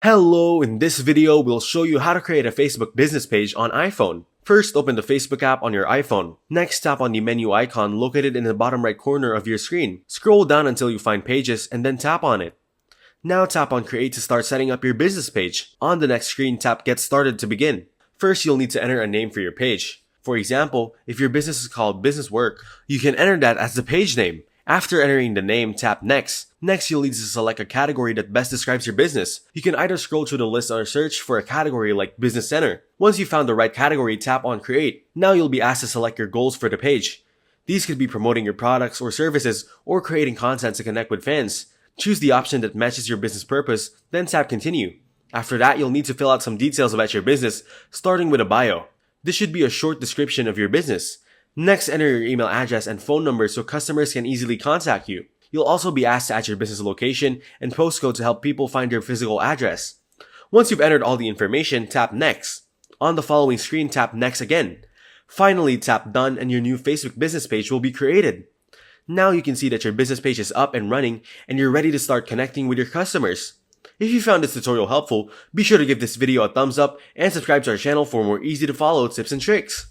Hello, in this video, we'll show you how to create a Facebook business page on iPhone. First, open the Facebook app on your iPhone. Next, tap on the menu icon located in the bottom right corner of your screen. Scroll down until you find Pages and then tap on it. Now tap on Create to start setting up your business page. On the next screen, tap Get Started to begin. First, you'll need to enter a name for your page. For example, if your business is called Business Work, you can enter that as the page name. After entering the name, tap Next. Next, you'll need to select a category that best describes your business. You can either scroll through the list or search for a category like Business Center. Once you found the right category, tap on Create. Now you'll be asked to select your goals for the page. These could be promoting your products or services or creating content to connect with fans. Choose the option that matches your business purpose, then tap Continue. After that, you'll need to fill out some details about your business, starting with a bio. This should be a short description of your business. Next, enter your email address and phone number so customers can easily contact you. You'll also be asked to add your business location and postcode to help people find your physical address. Once you've entered all the information, tap Next. On the following screen, tap Next again. Finally, tap Done and your new Facebook business page will be created. Now you can see that your business page is up and running and you're ready to start connecting with your customers. If you found this tutorial helpful, be sure to give this video a thumbs up and subscribe to our channel for more easy to follow tips and tricks.